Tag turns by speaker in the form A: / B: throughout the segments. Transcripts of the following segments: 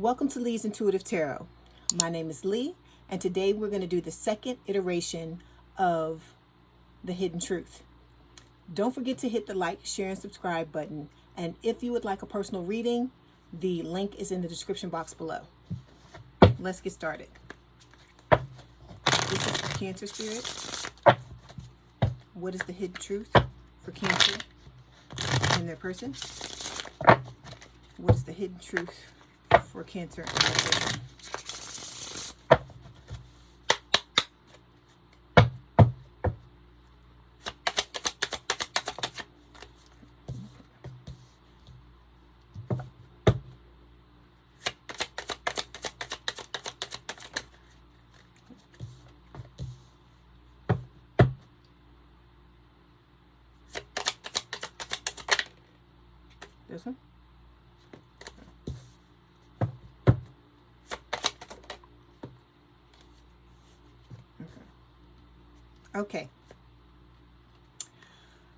A: Welcome to Leigh's Intuitive Tarot. My name is Leigh, and today we're going to do the second iteration of the Hidden Truth. Don't forget to hit the like, share, and subscribe button. And if you would like a personal reading, the link is in the description box below. Let's get started. This is for Cancer Spirit. What is the hidden truth for Cancer and their person? What is the hidden truth for Cancer and their person? This one? Okay.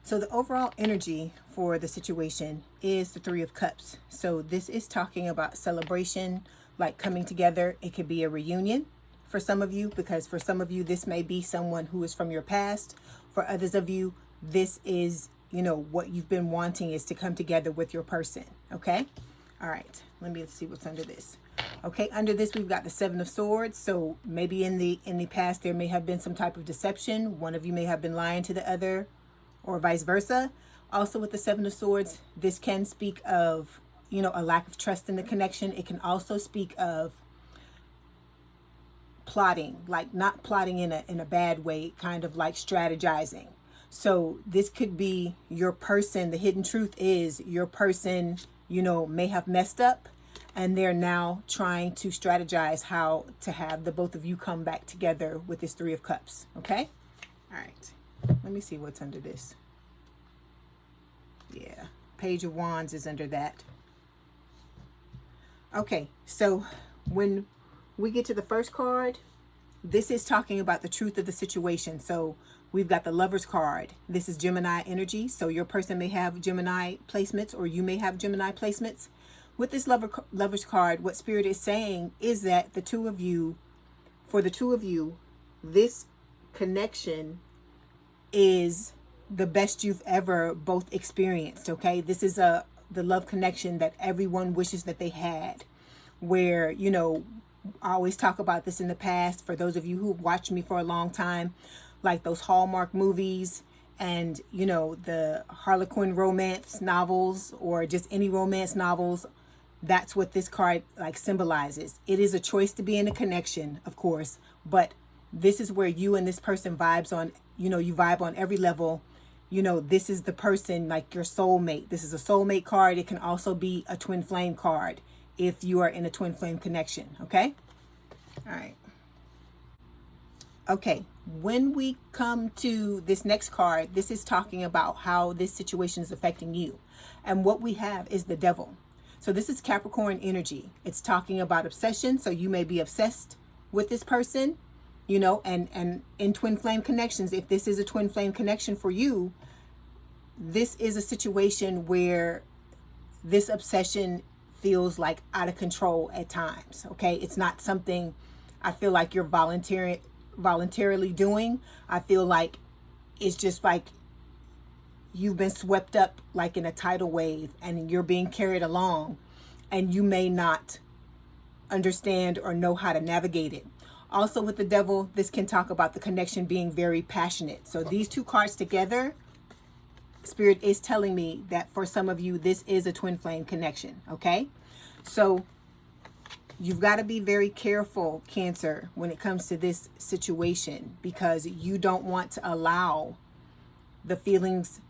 A: So the overall energy for the situation is the Three of Cups. So this is talking about celebration, like coming together. It could be a reunion for some of you, because for some of you, this may be someone who is from your past. For others of you, this is, what you've been wanting is to come together with your person. Okay. All right. Let me see what's under this. Okay. Under this, we've got the Seven of Swords. So maybe in the past, there may have been some type of deception. One of you may have been lying to the other, or vice versa. Also with the Seven of Swords, this can speak of, a lack of trust in the connection. It can also speak of plotting, like not plotting in a bad way, kind of like strategizing. So this could be your person. The hidden truth is your person, may have messed up, and they're now trying to strategize how to have the both of you come back together with this Three of Cups. Okay. All right. Let me see what's under this. Yeah. Page of Wands is under that. Okay. So when we get to the first card, this is talking about the truth of the situation. So we've got the Lover's card. This is Gemini energy. So your person may have Gemini placements, or you may have Gemini placements. With this Lover's card, what Spirit is saying is that for the two of you, this connection is the best you've ever both experienced. Okay. This is the love connection that everyone wishes that they had, where, I always talk about this in the past, for those of you who've watched me for a long time, like those Hallmark movies and, the Harlequin romance novels, or just any romance novels. That's what this card symbolizes. It is a choice to be in a connection, of course, but this is where you and this person vibes on, you vibe on every level. This is the person, like your soulmate. This is a soulmate card. It can also be a twin flame card if you are in a twin flame connection. Okay. All right. Okay. When we come to this next card, this is talking about how this situation is affecting you. And what we have is the Devil. So this is Capricorn energy. It's talking about obsession. So you may be obsessed with this person, and in twin flame connections, if this is a twin flame connection for you, this is a situation where this obsession feels like out of control at times. Okay. It's not something I feel like you're voluntarily doing. I feel like it's just like you've been swept up like in a tidal wave, and you're being carried along, and you may not understand or know how to navigate it. Also with the Devil, this can talk about the connection being very passionate. So these two cards together, Spirit is telling me that for some of you, this is a twin flame connection. Okay. So you've got to be very careful, Cancer, when it comes to this situation, because you don't want to allow the feelings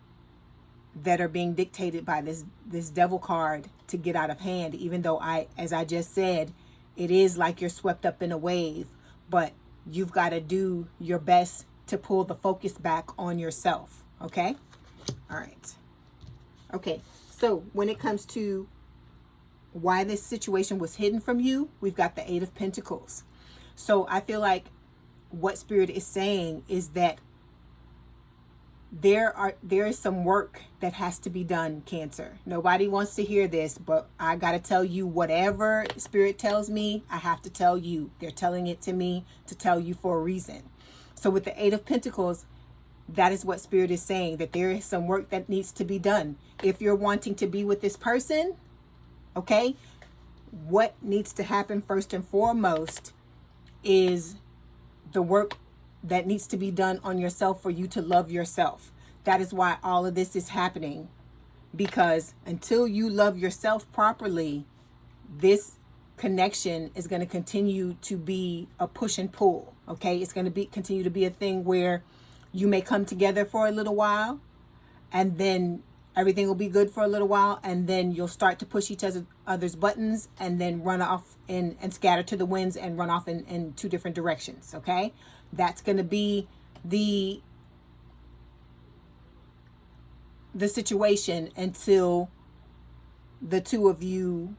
A: that are being dictated by this Devil card to get out of hand. Even though as I just said, it is like you're swept up in a wave, but you've got to do your best to pull the focus back on yourself. Okay. All right. Okay. So when it comes to why this situation was hidden from you, we've got the Eight of Pentacles. So I feel like what Spirit is saying is that there is some work that has to be done, Cancer. Nobody wants to hear this, but I got to tell you, whatever Spirit tells me, I have to tell you. They're telling it to me to tell you for a reason. So with the Eight of Pentacles, that is what Spirit is saying, that there is some work that needs to be done. If you're wanting to be with this person, okay, what needs to happen first and foremost is the work that needs to be done on yourself for you to love yourself. That is why all of this is happening, because until you love yourself properly, this connection is going to continue to be a push and pull. Okay, it's going to continue to be a thing where you may come together for a little while, and then everything will be good for a little while, and then you'll start to push each other's buttons and then run off and scatter to the winds and run off in two different directions. Okay, that's going to be the situation until the two of you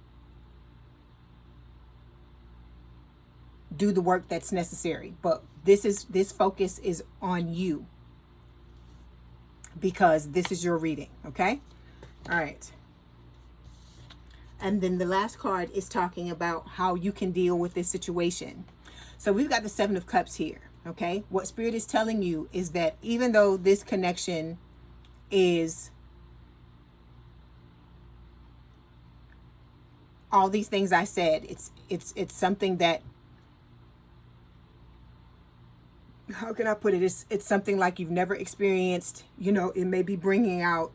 A: do the work that's necessary. But this focus is on you, because this is your reading. Okay, all right. And then the last card is talking about how you can deal with this situation. So we've got the Seven of Cups here. Okay, what Spirit is telling you is that even though this connection is all these things I said, it's something that, how can I put it? It's something like you've never experienced. You know, it may be bringing out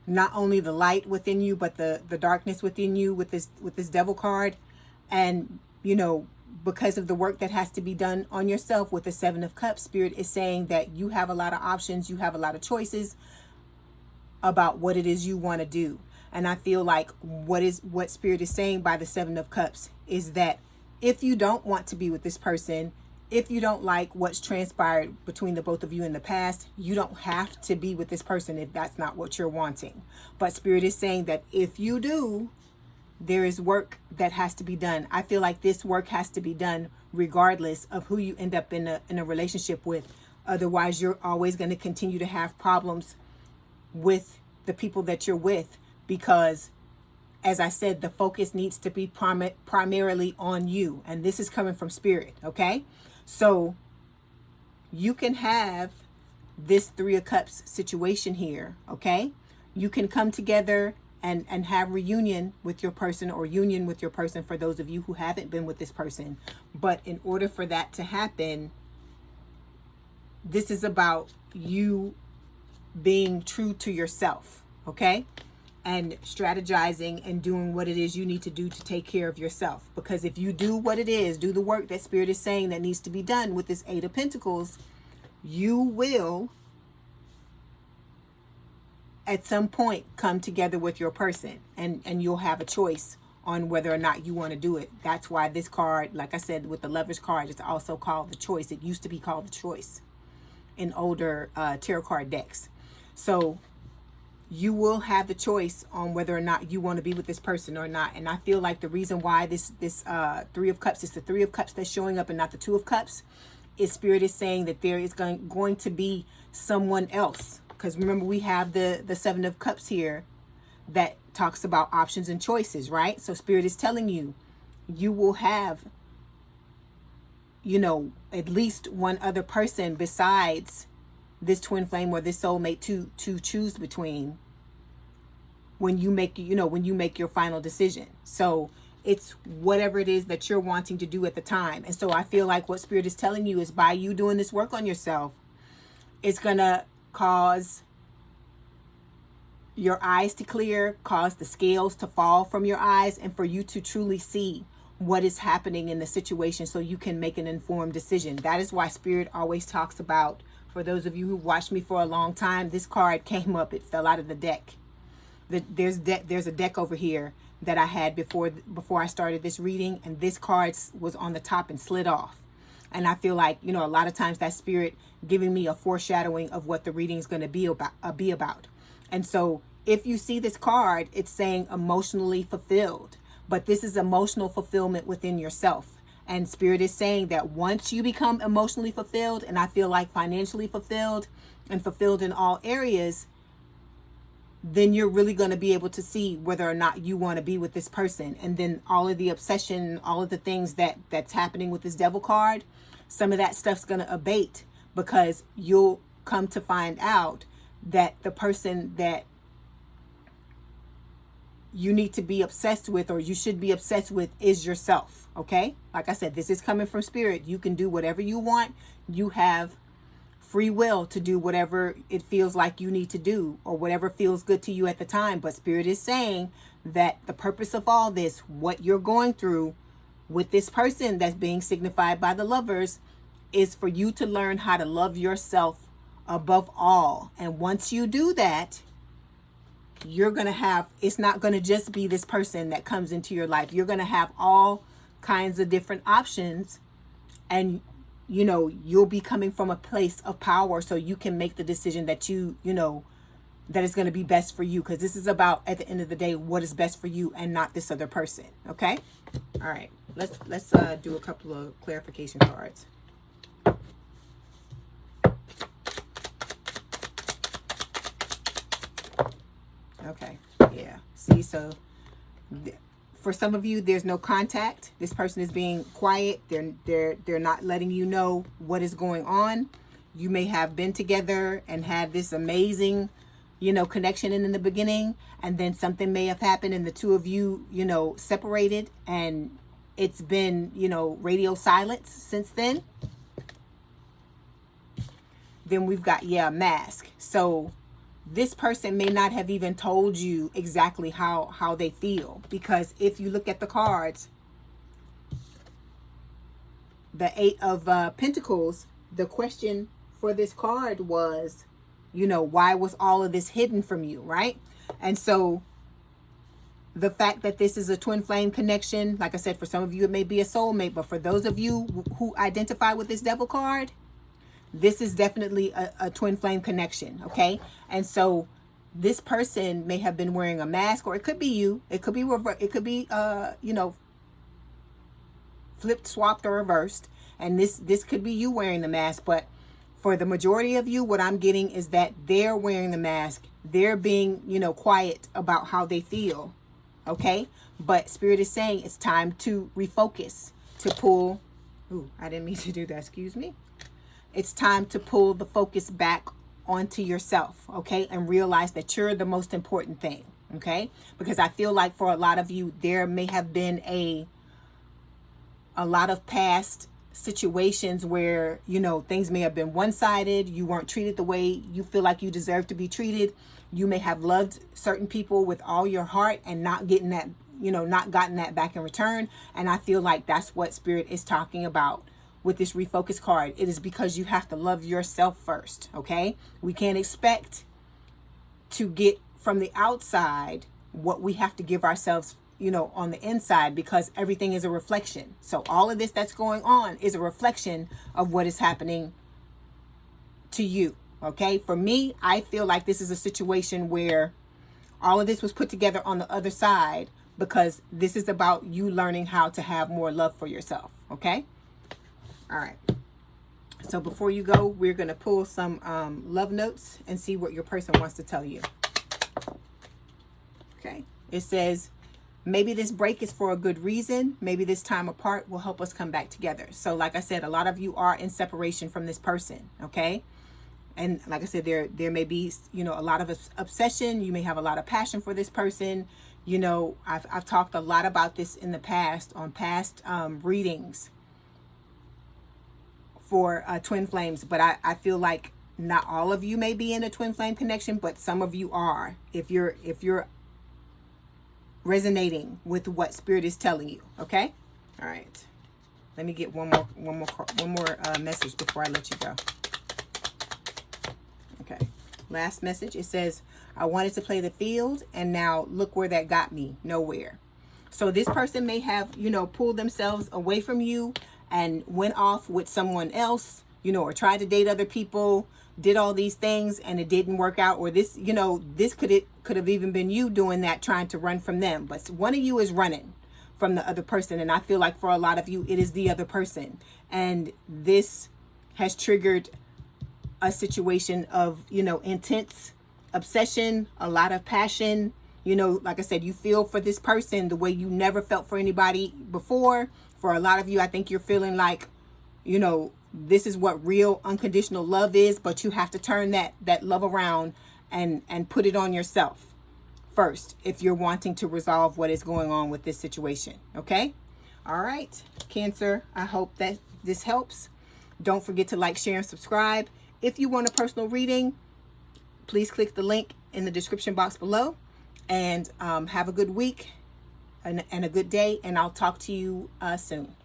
A: not only the light within you, but the darkness within you with this Devil card. And, you know, because of the work that has to be done on yourself with the Seven of Cups, Spirit is saying that you have a lot of options. You have a lot of choices about what it is you want to do. And I feel like what Spirit is saying by the Seven of Cups is that if you don't want to be with this person, if you don't like what's transpired between the both of you in the past, you don't have to be with this person if that's not what you're wanting. But Spirit is saying that if you do, there is work that has to be done. I feel like this work has to be done regardless of who you end up in a relationship with. Otherwise, you're always going to continue to have problems with the people that you're with, because, as I said, the focus needs to be primarily on you. And this is coming from Spirit, okay? So you can have this Three of Cups situation here, okay? You can come together and have reunion with your person, or union with your person, for those of you who haven't been with this person. But in order for that to happen, this is about you being true to yourself, okay? And strategizing and doing what it is you need to do to take care of yourself. Because if you do what it is, do the work that Spirit is saying that needs to be done with this Eight of Pentacles, you will at some point come together with your person, and you'll have a choice on whether or not you want to do it. That's why this card, like I said, with the Lovers card, it's also called the Choice. It used to be called the Choice in older tarot card decks. So you will have the choice on whether or not you want to be with this person or not. And I feel like the reason why this Three of Cups is the Three of Cups that's showing up and not the Two of Cups is Spirit is saying that there is going to be someone else. Because remember, we have the Seven of Cups here that talks about options and choices, right? So Spirit is telling you, you will have, you know, at least one other person besides this twin flame or this soulmate to choose between when you make your final decision. So it's whatever it is that you're wanting to do at the time. And so I feel like what Spirit is telling you is, by you doing this work on yourself, it's gonna cause your eyes to clear, cause the scales to fall from your eyes, and for you to truly see what is happening in the situation so you can make an informed decision. That is why Spirit always talks about, for those of you who watched me for a long time, this card came up, it fell out of the deck. There's a deck over here that I had before I started this reading, and this card was on the top and slid off. And I feel like, you know, a lot of times that's Spirit giving me a foreshadowing of what the reading is going to be about. And so if you see this card, it's saying emotionally fulfilled, but this is emotional fulfillment within yourself. And Spirit is saying that once you become emotionally fulfilled, and I feel like financially fulfilled and fulfilled in all areas, then you're really going to be able to see whether or not you want to be with this person. And then all of the obsession, all of the things that's happening with this devil card, some of that stuff's going to abate, because you'll come to find out that the person that you need to be obsessed with, or you should be obsessed with, is yourself. Okay? Like I said, this is coming from Spirit. You can do whatever you want. You have free will to do whatever it feels like you need to do, or whatever feels good to you at the time. But Spirit is saying that the purpose of all this, what you're going through with this person that's being signified by the Lovers, is for you to learn how to love yourself above all. And once you do that, you're going to have, it's not going to just be this person that comes into your life. You're going to have all kinds of different options, and you know, you'll be coming from a place of power, so you can make the decision that you know, that is going to be best for you. Because this is about, at the end of the day, what is best for you and not this other person. Okay? All right. Let's do a couple of clarification cards. Okay. Yeah. See, so for some of you, there's no contact. This person is being quiet. They're not letting you know what is going on. You may have been together and had this amazing, you know, connection in the beginning, and then something may have happened and the two of you, you know, separated, and it's been, you know, radio silence since then. Then we've got, mask. So this person may not have even told you exactly how they feel, because if you look at the cards, the 8 of Pentacles, the question for this card was, you know, why was all of this hidden from you, right? And so the fact that this is a twin flame connection, like I said, for some of you it may be a soulmate, but for those of you who identify with this devil card, this is definitely a twin flame connection, okay? And so this person may have been wearing a mask, or it could be you. It could be it could be you know, flipped, swapped, or reversed. And this could be you wearing the mask. But for the majority of you, what I'm getting is that they're wearing the mask. They're being, you know, quiet about how they feel, okay? But Spirit is saying it's time to refocus, to pull. Ooh, I didn't mean to do that. Excuse me. It's time to pull the focus back onto yourself, okay? And realize that you're the most important thing, okay? Because I feel like for a lot of you, there may have been a lot of past situations where, you know, things may have been one-sided. You weren't treated the way you feel like you deserve to be treated. You may have loved certain people with all your heart and not getting that, you know, not gotten that back in return. And I feel like that's what Spirit is talking about with this refocus card. It is because you have to love yourself first, okay? We can't expect to get from the outside what we have to give ourselves, you know, on the inside, because everything is a reflection. So all of this that's going on is a reflection of what is happening to you, okay? For me, I feel like this is a situation where all of this was put together on the other side, because this is about you learning how to have more love for yourself, okay? All right. So before you go, we're going to pull some love notes and see what your person wants to tell you. Okay. It says, maybe this break is for a good reason. Maybe this time apart will help us come back together. So like I said, a lot of you are in separation from this person. Okay. And like I said, there may be, you know, a lot of obsession. You may have a lot of passion for this person. You know, I've talked a lot about this in the past on past readings for twin flames, but I feel like not all of you may be in a twin flame connection, but some of you are, if you're resonating with what Spirit is telling you. Okay. All right, let me get one more message before I let you go. Okay, last message. It says, I wanted to play the field, and now look where that got me, nowhere. So this person may have, you know, pulled themselves away from you and went off with someone else, you know, or tried to date other people, did all these things, and it didn't work out. Or this, you know, this could have even been you doing that, trying to run from them. But one of you is running from the other person. And I feel like for a lot of you, it is the other person. And this has triggered a situation of, you know, intense obsession, a lot of passion. You know, like I said, you feel for this person the way you never felt for anybody before. For a lot of you, I think you're feeling like, you know, this is what real unconditional love is, but you have to turn that love around and put it on yourself first if you're wanting to resolve what is going on with this situation. Okay? All right, Cancer, I hope that this helps. Don't forget to like, share, and subscribe. If you want a personal reading, please click the link in the description box below. And have a good week and a good day. And I'll talk to you soon.